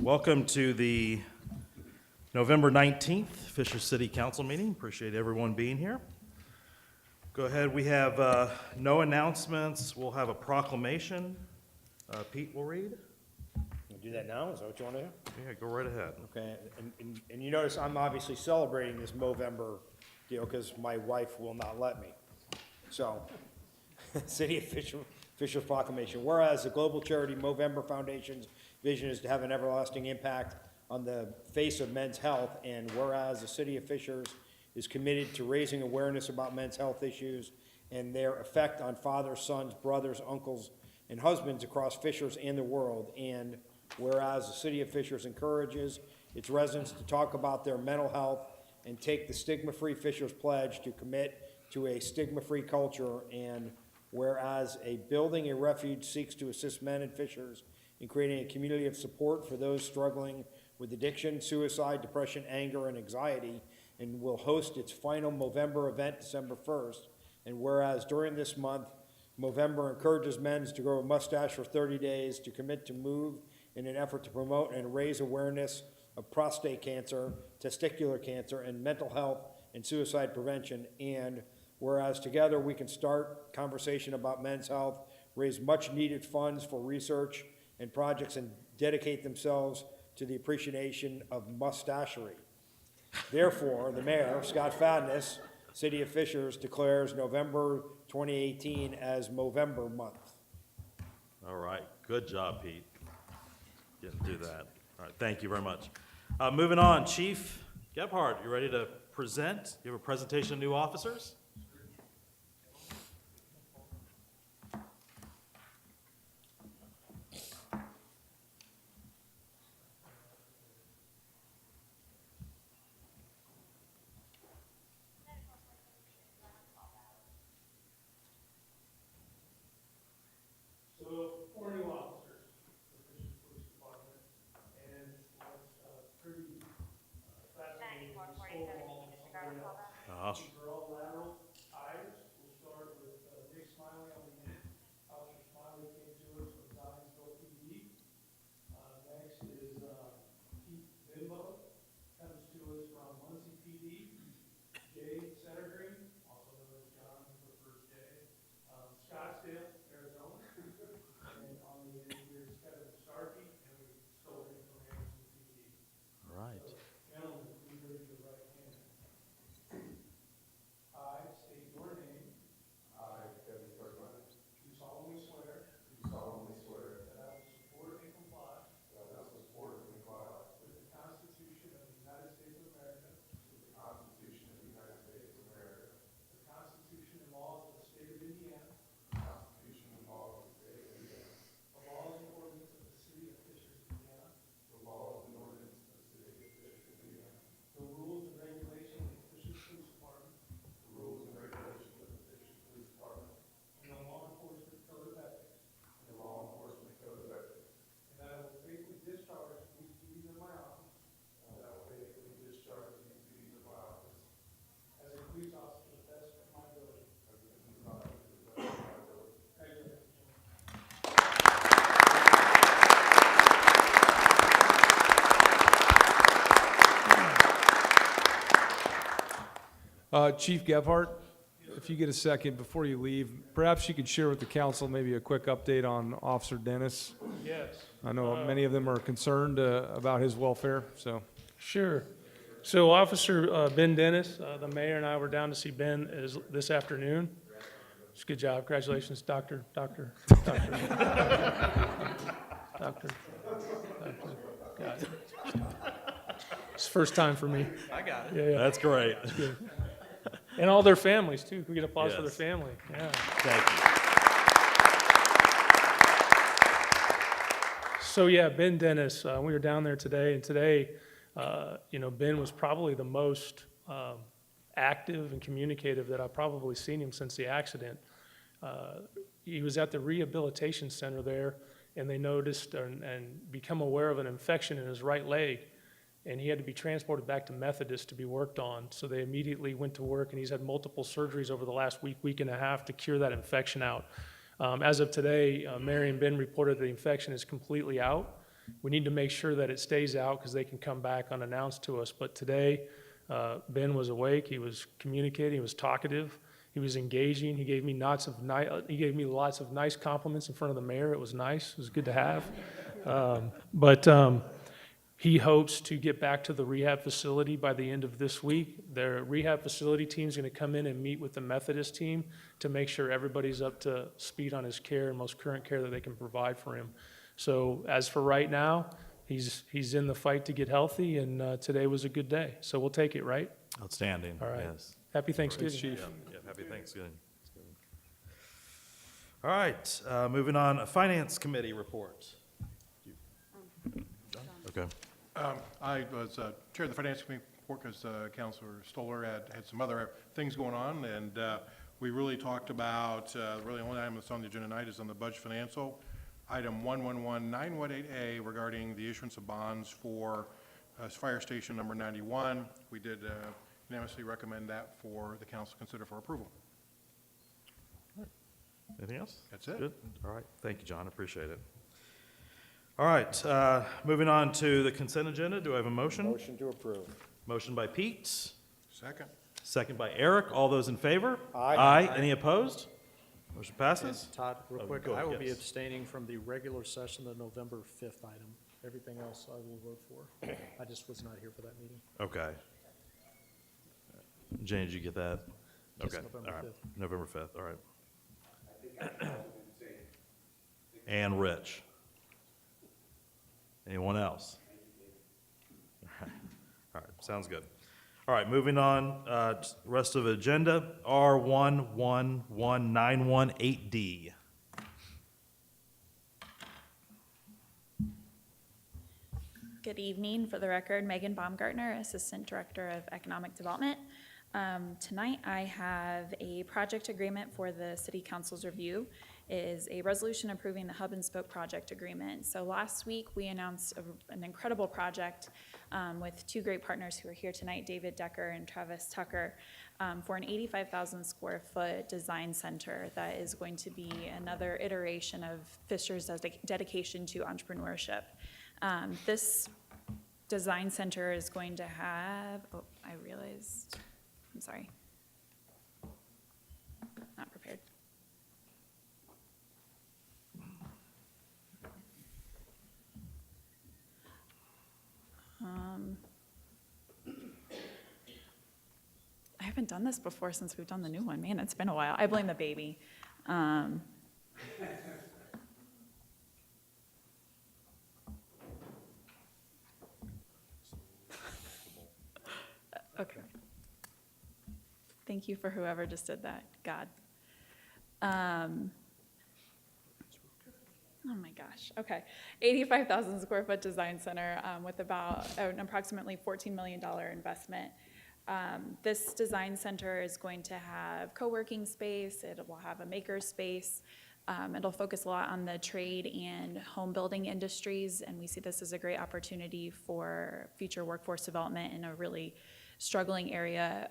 Welcome to the November 19th Fisher City Council meeting. Appreciate everyone being here. Go ahead, we have no announcements. We'll have a proclamation. Pete will read. We'll do that now, is that what you want to do? Yeah, go right ahead. Okay, and you notice I'm obviously celebrating this Movember deal because my wife will not let me. So, City of Fisher proclamation. Whereas the global charity Movember Foundation's vision is to have an everlasting impact on the face of men's health, and whereas the City of Fishers is committed to raising awareness about men's health issues and their effect on fathers, sons, brothers, uncles, and husbands across Fishers and the world, and whereas the City of Fishers encourages its residents to talk about their mental health and take the Stigma-Free Fishers Pledge to commit to a stigma-free culture, and whereas a building a refuge seeks to assist men and Fishers in creating a community of support for those struggling with addiction, suicide, depression, anger, and anxiety, and will host its final Movember event December 1st. And whereas during this month, Movember encourages men to grow a mustache for 30 days to commit to move in an effort to promote and raise awareness of prostate cancer, testicular cancer, and mental health and suicide prevention. And whereas together we can start conversation about men's health, raise much needed funds for research and projects, and dedicate themselves to the appreciation of mustachery. Therefore, the mayor, Scott Fadness, City of Fishers, declares November 2018 as Movember month. All right, good job, Pete. Didn't do that. All right, thank you very much. Moving on, Chief Gebhardt, you ready to present? You have a presentation of new officers? So, 4 new officers for Fishers Police Department, and what's pretty fascinating is this whole wall. These are all lateral hires. We'll start with Nick Smiley on the end. Officer Smiley came to us from Zionsville PD. Next is Pete Bimbo, comes to us from Muncie PD. Jay Settergreen, also known as John, who prefers Jay, Scottsdale, Arizona. And on the end here is Kevin Starkey, and we stole him from Anderson PD. All right. Gentlemen, please raise your right hand. I state your name. I, Kevin Kirkland, Do solemnly swear do solemnly swear that I will support and comply that I will support and comply with the Constitution of the United States of America, with the Constitution of the United States of America, the Constitution and laws of the state of Indiana, the Constitution and laws of the state of Indiana, the laws and ordinances of the city of Fishers, Indiana, the laws and ordinances of the city of Fishers, Indiana, the rules and regulations of the Fishers Police Department, the rules and regulations of the Fishers Police Department, and the law enforcement code of ethics, and the law enforcement code of ethics, and that I will faithfully discharge these duties of my office and that I will faithfully discharge these duties of my office as a police officer to the best of my ability. as a police officer to the best of my ability. Congratulations, gentlemen. Chief Gebhardt, if you get a second before you leave, perhaps you could share with the council maybe a quick update on Officer Dennis. Yes. I know many of them are concerned about his welfare, so. Sure. So Officer Ben Dennis, the mayor and I were down to see Ben this afternoon. It's a good job. Congratulations, Doctor. Got it. It's the first time for me. I got it. Yeah. That's great. And all their families, too. Can we get applause for their Yes. family? Yeah. Thank you. So yeah, Ben Dennis, we were down there today, and today, Ben was probably the most active and communicative that I've probably seen him since the accident. He was at the rehabilitation center there, and they noticed and become aware of an infection in his right leg, and he had to be transported back to Methodist to be worked on. So they immediately went to work, and he's had multiple surgeries over the last week and a half to cure that infection out. As of today, Mary and Ben reported the infection is completely out, We need to make sure that it stays out because they can come back unannounced to us. But today, Ben was awake, he was communicating, he was talkative, he was engaging, he gave me lots of nice compliments in front of the mayor. It was nice, it was good to have. He hopes to get back to the rehab facility by the end of this week. Their rehab facility team's gonna come in and meet with the Methodist team to make sure everybody's up to speed on his care and most current care that they can provide for him. So as for right now, he's in the fight to get healthy, and today was a good day. So we'll take it, right? Outstanding. All right. Yes. Happy Thanksgiving. Yeah, happy Thanksgiving. All right, moving on, Finance Committee report. Okay. I was chair of the Finance Committee report because Councilor Stoller had some other things going on, and we really talked about, really the only item that's on the agenda tonight is on the budget financial, item 111918A regarding the issuance of bonds for Fire Station number 91. We did unanimously recommend that for the council to consider for approval. Anything else? That's it. Good. All right. Thank you, John. Appreciate it. All right, moving on to the consent agenda. Do I have a motion? Motion to approve. Motion by Pete, Second. second by Eric. All those in favor? Aye. Aye. Any opposed? Motion passes. Todd, real Oh, quick, go I ahead, will be yes. abstaining from the regular session, the November 5th item. Everything else I will vote for. I just was not here for that meeting. Okay. Jane, did you get that? Yes, Okay, November all right. 5th. November 5th, all right. And Rich. Anyone else? All right, sounds good. All right, moving on, rest of the agenda, R111918D. Good evening. For the record, Megan Baumgartner, Assistant Director of Economic Development. Tonight, I have a project agreement for the City Council's review. It is a resolution approving the Hub and Spoke project agreement. So last week, we announced an incredible project with two great partners who are here tonight, David Decker and Travis Tucker, for an 85,000 square foot design center that is going to be another iteration of Fisher's dedication to entrepreneurship. This design center is going to have, oh, I realized, I'm sorry. Not prepared. I haven't done this before since we've done the new one. Man, it's been a while. I blame the baby. Okay. Thank you for whoever just did that, God. Oh my gosh, okay. 85,000 square foot design center with about an approximately $14 million investment. This design center is going to have co-working space, it will have a maker space. It'll focus a lot on the trade and home building industries, and we see this as a great opportunity for future workforce development in a really struggling area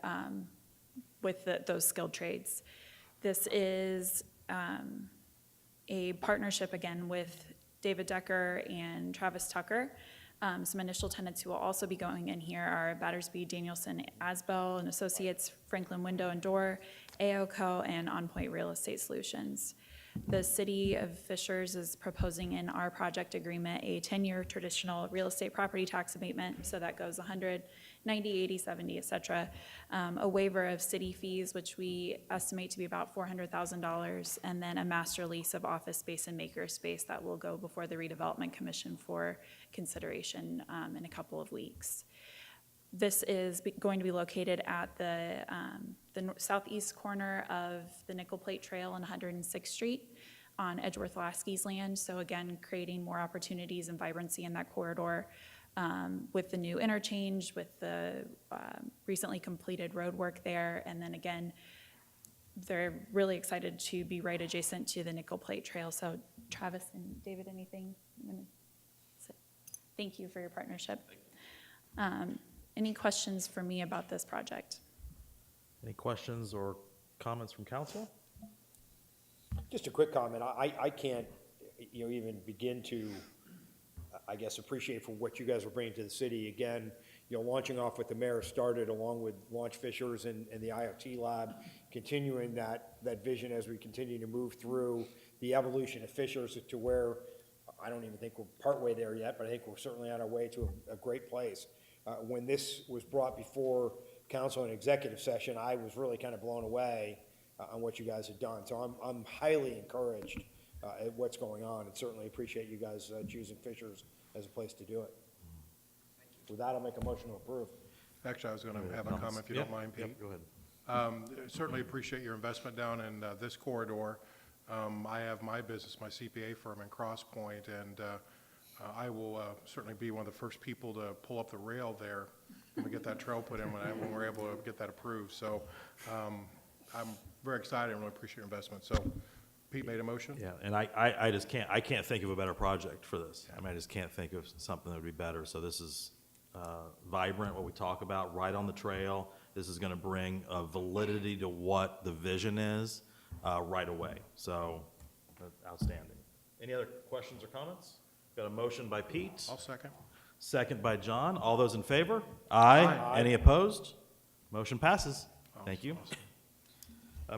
with those skilled trades. This is a partnership, again, with David Decker and Travis Tucker. Some initial tenants who will also be going in here are Battersby, Danielson, Asbell and Associates, Franklin Window and Door, AOCO, and On Point Real Estate Solutions. The City of Fishers is proposing in our project agreement a 10-year traditional real estate property tax abatement, so that goes 100, 90, 80, 70, et cetera. A waiver of city fees, which we estimate to be about $400,000, and then a master lease of office space and maker space that will go before the Redevelopment Commission for consideration in a couple of weeks. This is going to be located at the southeast corner of the Nickel Plate Trail on 106th Street on Edgeworth-Lasky's land. So again, creating more opportunities and vibrancy in that corridor with the new interchange, with the recently completed road work there. And then again, they're really excited to be right adjacent to the Nickel Plate Trail. So Travis and David, anything? Thank you for your partnership. Any questions for me about this project? Any questions or comments from council? Just a quick comment. I can't, even begin to I guess, appreciate for what you guys are bringing to the city. Again, launching off what the mayor started along with Launch Fishers and the IoT lab, continuing that vision as we continue to move through the evolution of Fishers to where, I don't even think we're partway there yet, but I think we're certainly on our way to a great place. When this was brought before council in executive session, I was really kind of blown away on what you guys have done. So I'm highly encouraged at what's going on, and certainly appreciate you guys choosing Fishers as a place to do it. With that, I'll make a motion to approve. Actually, I was going to have a comment, if you don't mind, Pete. Yep, go ahead. Certainly appreciate your investment down in this corridor. I have my business, my CPA firm in Cross Point, and I will certainly be one of the first people to pull up the rail there when we get that trail put in, when we're able to get that approved. So I'm very excited and really appreciate your investment. So Pete made a motion? Yeah, and I just can't think of a better project for this. I mean, I just can't think of something that would be better. So this is vibrant, what we talk about, right on the trail. This is going to bring validity to what the vision is right away. So outstanding. Any other questions or comments? Got a motion by Pete, I'll second. second by John. All those in favor? Aye. Any opposed? Motion passes. Thank you.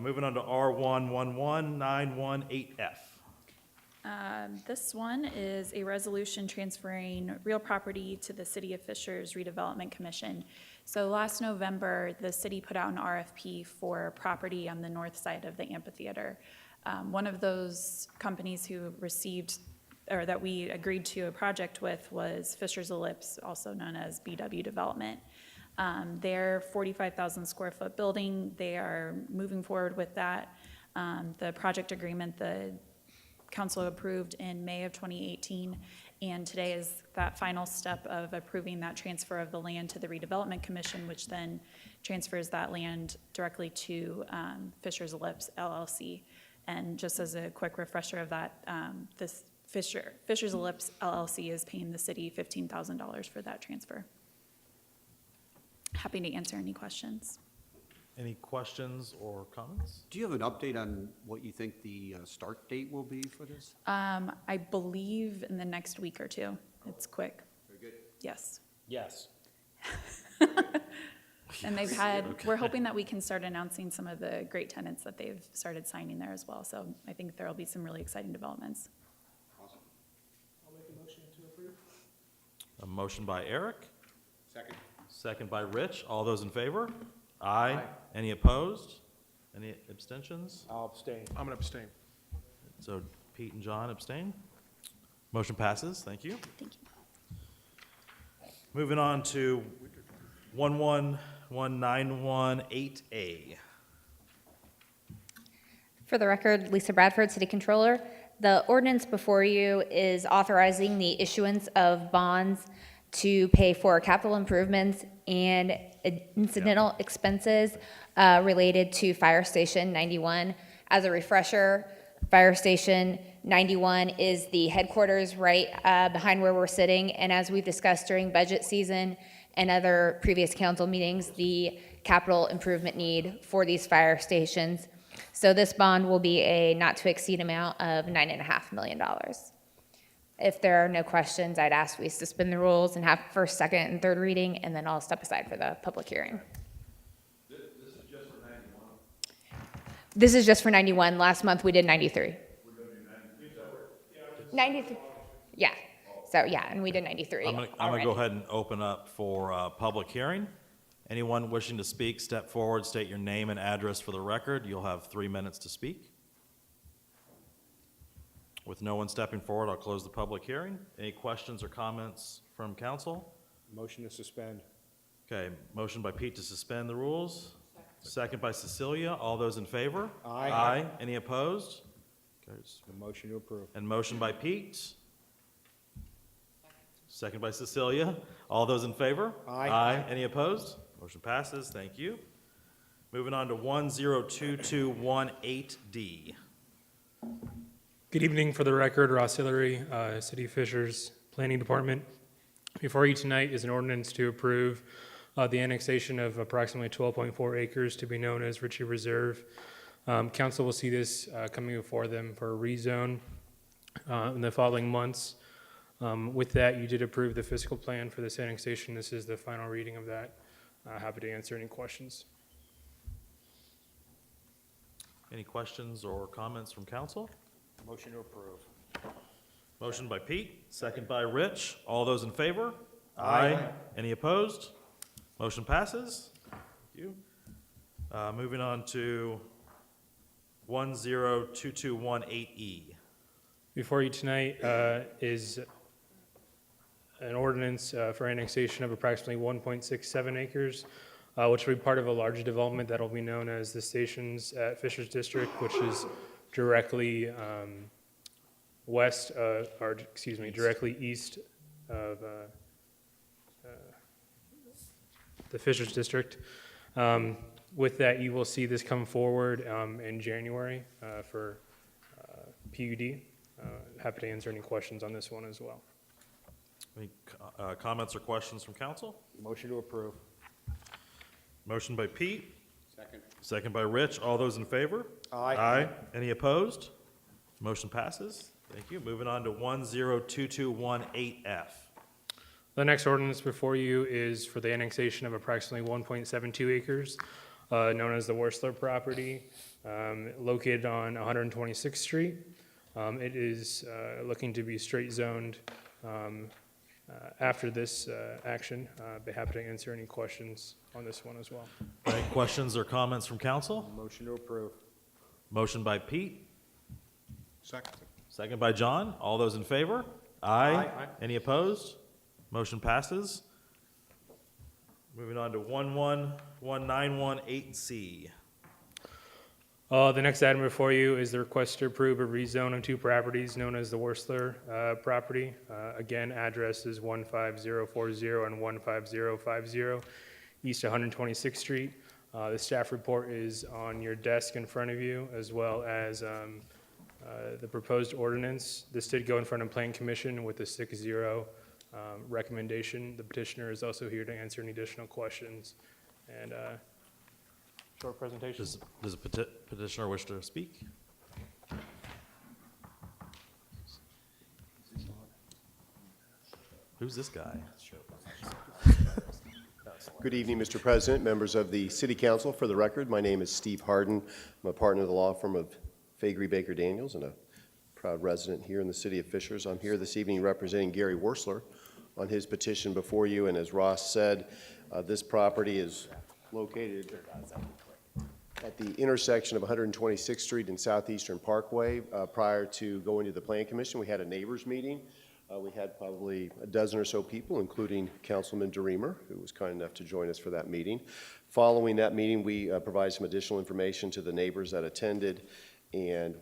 Moving on to R111918F. This one is a resolution transferring real property to the City of Fishers Redevelopment Commission. So last November, the city put out an RFP for property on the north side of the amphitheater. One of those companies who received, or that we agreed to a project with, was Fishers Ellipse, also known as BW Development. Their 45,000 square foot building, they are moving forward with that. The project agreement, the council approved in May of 2018, and today is that final step of approving that transfer of the land to the Redevelopment Commission, which then transfers that land directly to Fishers Ellipse LLC. And just as a quick refresher of that, this Fishers Ellipse LLC is paying the city $15,000 for that transfer. Happy to answer any questions. Any questions or comments? Do you have an update on what you think the start date will be for this? I believe in the next week or two. It's quick. Very good. Yes. Yes. And they've had, we're hoping that we can start announcing some of the great tenants that they've started signing there as well. So I think there'll be some really exciting developments. Awesome. I'll make a motion to approve. A motion by Eric, Second. second by Rich. All those in favor? Aye. Any opposed? Any abstentions? I'll abstain. I'm going to abstain. So Pete and John abstain. Motion passes. Thank you. Thank you. Moving on to 111918A. For the record, Lisa Bradford, City Controller. The ordinance before you is authorizing the issuance of bonds to pay for capital improvements and incidental expenses related to Fire Station 91. As a refresher, Fire Station 91 is the headquarters right behind where we're sitting, and as we've discussed during budget season and other previous council meetings, the capital improvement need for these fire stations. So this bond will be a not-to-exceed amount of $9.5 million. If there are no questions, I'd ask we suspend the rules and have first, second, and third reading, and then I'll step aside for the public hearing. This is just for 91? This is just for 91. Last month, we did 93. We're going to do 93. Yeah. So, yeah, and we did 93 I'm going to already. go ahead and open up for public hearing. Anyone wishing to speak, step forward, state your name and address for the record. You'll have 3 minutes to speak. With no one stepping forward, I'll close the public hearing. Any questions or comments from council? Motion to suspend. Okay, motion by Pete to suspend the rules. Second by Cecilia. All those in favor? Aye. Aye. Any opposed? Okay, The motion to approve. and motion by Pete. Second by Cecilia. All those in favor? Aye. Aye. Any opposed? Motion passes. Thank you. Moving on to 102218D. Good evening. For the record, Ross Hillary, City of Fishers Planning Department. Before you tonight is an ordinance to approve the annexation of approximately 12.4 acres to be known as Ritchie Reserve. Council will see this coming before them for a rezone in the following months. With that, you did approve the fiscal plan for this annexation. This is the final reading of that. Happy to answer any questions. Any questions or comments from council? Motion to approve. Motion by Pete, second by Rich. All those in favor? Aye. Any opposed? Motion passes. Thank you. Moving on to 102218E. Before you tonight is an ordinance for annexation of approximately 1.67 acres, which will be part of a larger development that will be known as the Stations at Fishers District, which is directly directly east of the Fishers District. With that, you will see this come forward in January for PUD. Happy to answer any questions on this one as well. Any comments or questions from council? Motion to approve. Motion by Pete, Second. second by Rich. All those in favor? Aye. Aye. Any opposed? Motion passes. Thank you. Moving on to 102218F. The next ordinance before you is for the annexation of approximately 1.72 acres, known as the Worsler property, located on 126th Street. It is looking to be straight zoned after this action. Be happy to answer any questions on this one as well. Any questions or comments from council? Motion to approve. Motion by Pete, Second. second by John. All those in favor? Aye. Aye. Any opposed? Motion passes. Moving on to 111918C. The next item before you is the request to approve a rezone of two properties known as the Worsler property. Again, address is 15040 and 15050 East 126th Street. The staff report is on your desk in front of you, as well as the proposed ordinance. This did go in front of Plan Commission with a 6-0 recommendation. The petitioner is also here to answer any additional questions. And short presentation. Does a petitioner wish to speak? Who's this guy? Good evening, Mr. President, members of the City Council. For the record, my name is Steve Harden. I'm a partner of the law firm of Faegre Baker Daniels and a proud resident here in the city of Fishers. I'm here this evening representing Gary Worsler on his petition before you. And as Ross said, this property is located at the intersection of 126th Street and Southeastern Parkway. Prior to going to the Plan Commission, we had a neighbors meeting. We had probably a dozen or so people, including Councilman DeReamer, who was kind enough to join us for that meeting. Following that meeting, we provided some additional information to the neighbors that attended, and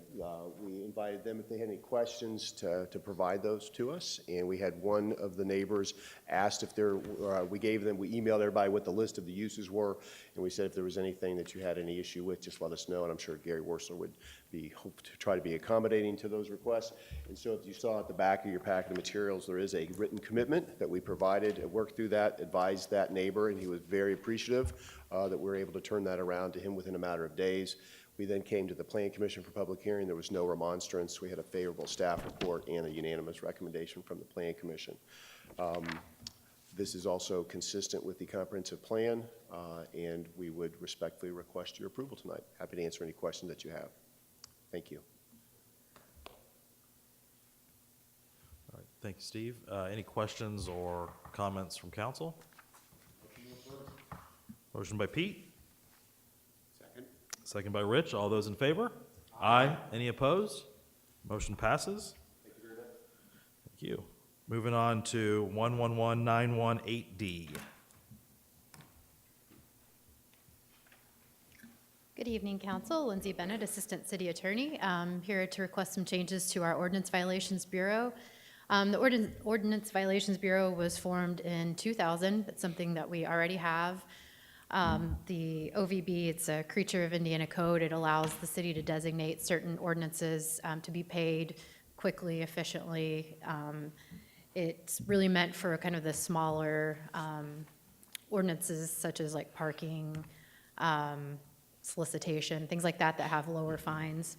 we invited them, if they had any questions, to provide those to us. And we had one of the neighbors asked if there, we emailed everybody what the list of the uses were, and we said if there was anything that you had any issue with, just let us know, and I'm sure Gary Worsler would hope to try to be accommodating to those requests. And so if you saw at the back of your packet of materials, there is a written commitment that we provided, worked through that, advised that neighbor, and he was very appreciative that we were able to turn that around to him within a matter of days. We then came to the Plan Commission for public hearing. There was no remonstrance. We had a favorable staff report and a unanimous recommendation from the Plan Commission. This is also consistent with the comprehensive plan, and we would respectfully request your approval tonight. Happy to answer any questions that you have. Thank you. All right, thank you, Steve. Any questions or comments from council? Motion by Pete. Second by Rich. All those in favor? Aye. Any opposed? Motion passes. Thank you very much. Thank you. Moving on to 111918D. Good evening, Council. Lindsay Bennett, Assistant City Attorney. I'm here to request some changes to our Ordinance Violations Bureau. The Ordinance Violations Bureau was formed in 2000. It's something that we already have. The OVB, it's a creature of Indiana code. It allows the city to designate certain ordinances to be paid quickly, efficiently. It's really meant for kind of the smaller ordinances such as like parking, solicitation, things like that that have lower fines.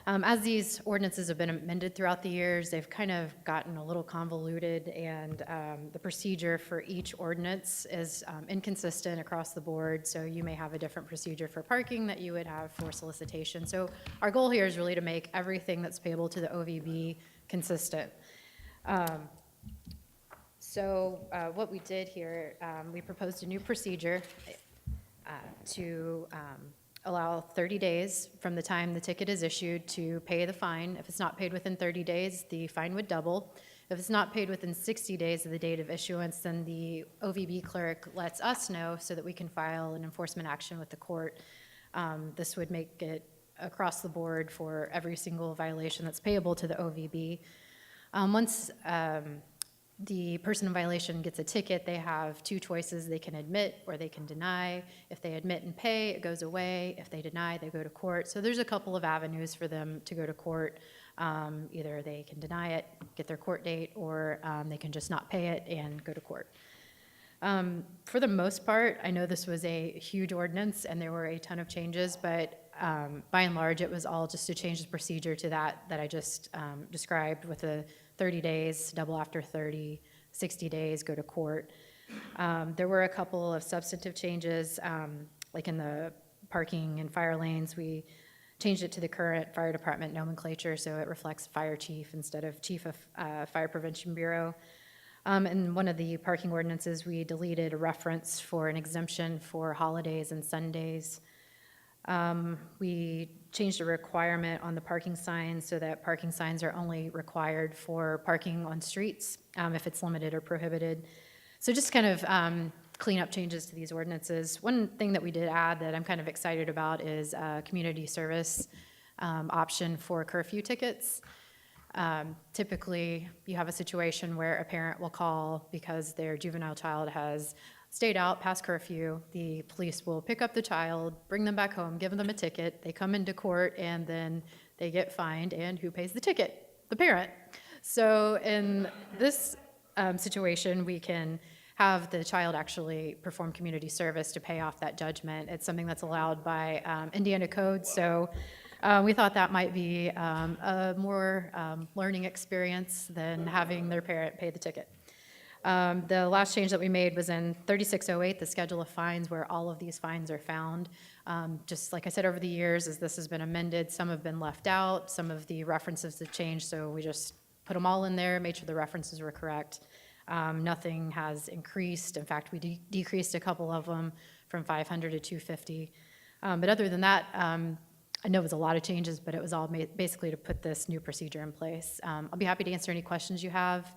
As these ordinances have been amended throughout the years, they've kind of gotten a little convoluted, and the procedure for each ordinance is inconsistent across the board. So you may have a different procedure for parking that you would have for solicitation. So our goal here is really to make everything that's payable to the OVB consistent. So what we did here, we proposed a new procedure to allow 30 days from the time the ticket is issued to pay the fine. If it's not paid within 30 days, the fine would double. If it's not paid within 60 days of the date of issuance, then the OVB clerk lets us know so that we can file an enforcement action with the court. This would make it across the board for every single violation that's payable to the OVB. Once the person in violation gets a ticket, they have two choices. They can admit or they can deny. If they admit and pay, it goes away. If they deny, they go to court. So there's a couple of avenues for them to go to court. Either they can deny it, get their court date, or they can just not pay it and go to court. For the most part, I know this was a huge ordinance and there were a ton of changes, but by and large, it was all just to change the procedure to that I just described, with the 30 days, double after 30, 60 days, go to court. There were a couple of substantive changes, like in the parking and fire lanes. We changed it to the current fire department nomenclature, so it reflects fire chief instead of chief of Fire Prevention Bureau. In one of the parking ordinances, we deleted a reference for an exemption for holidays and Sundays. We changed a requirement on the parking signs so that parking signs are only required for parking on streets if it's limited or prohibited. So just kind of clean up changes to these ordinances. One thing that we did add that I'm kind of excited about is a community service option for curfew tickets. Typically, you have a situation where a parent will call because their juvenile child has stayed out past curfew. The police will pick up the child, bring them back home, give them a ticket. They come into court, and then they get fined. And who pays the ticket? The parent. So in this situation, we can have the child actually perform community service to pay off that judgment. It's something that's allowed by Indiana code. So we thought that might be a more learning experience than having their parent pay the ticket. The last change that we made was in 3608, the schedule of fines, where all of these fines are found. Just like I said, over the years, as this has been amended, some have been left out, some of the references have changed, so we just put them all in there, made sure the references were correct. Nothing has increased. In fact, we decreased a couple of them from 500 to 250. But other than that, I know it was a lot of changes, but it was all basically to put this new procedure in place. I'll be happy to answer any questions you have.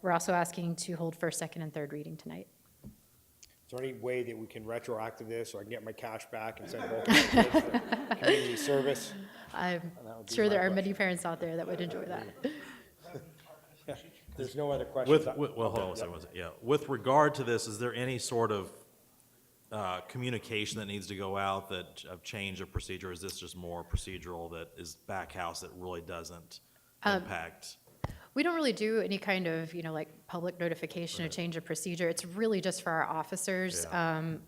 We're also asking to hold first, second, and third reading tonight. Is there any way that we can retroactive this so I can get my cash back and send both of my kids to community service? I'm That would be sure my there are question. many parents out there that would enjoy that. There's no other questions. Well, hold on a second. Yeah, with regard to this, is there any sort of communication that needs to go out that of change of procedure? Is this just more procedural that is back house that really doesn't impact? We don't really do any kind of, like public notification or change of procedure. It's really just for our officers.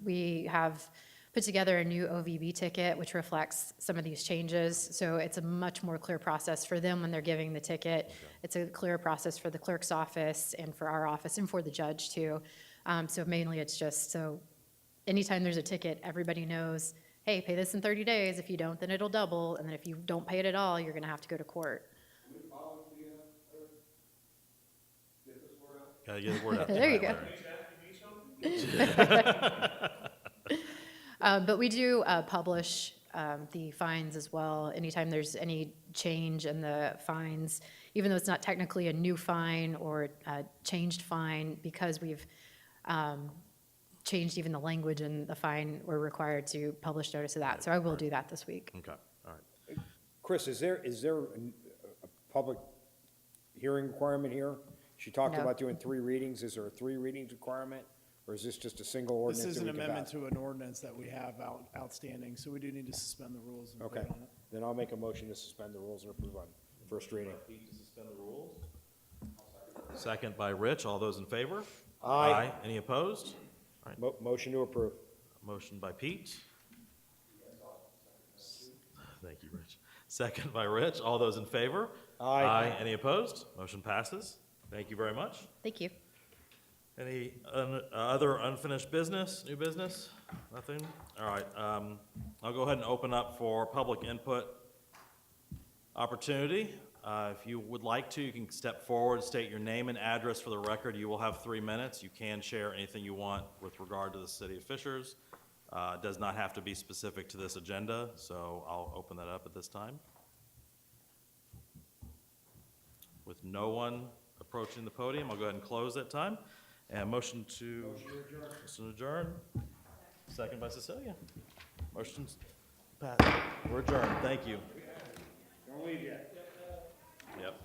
We have put together a new OVB ticket, which reflects some of these changes. So it's a much more clear process for them when they're giving the ticket. Okay. It's a clear process for the clerk's office and for our office and for the judge too. So mainly it's just so anytime there's a ticket, everybody knows, hey, pay this in 30 days. If you don't, then it'll double. And then if you don't pay it at all, you're going to have to go to court. Gotta get the word out. There you go. But we do publish the fines as well. Anytime there's any change in the fines, even though it's not technically a new fine or a changed fine, because we've changed even the language in the fine, we're required to publish notice of that. So I will do that this week. Okay, all right. Chris, is there a public hearing requirement here? She talked No. about doing 3 readings. Is there a 3 readings requirement? Or is this just a single ordinance? This is that an we can amendment pass? to an ordinance that we have outstanding, so we do need to suspend the rules and vote Okay, on it. then I'll make a motion to suspend the rules and approve on first reading. Pete to suspend the rules. Second by Rich. All those in favor? Aye. Any opposed? Motion to approve. Motion by Pete. Thank you, Rich. second by Rich. All those in favor? Aye. Any opposed? Motion passes. Thank you very much. Thank you. Any other unfinished business, new business? Nothing? All right, I'll go ahead and open up for public input opportunity. If you would like to, you can step forward, state your name and address for the record. You will have 3 minutes. You can share anything you want with regard to the City of Fishers. It does not have to be specific to this agenda, so I'll open that up at this time. With no one approaching the podium, I'll go ahead and close that time. And motion to adjourn. Second by Cecilia. Motion's passed. We're adjourned. Thank you. Don't leave yet. Yep.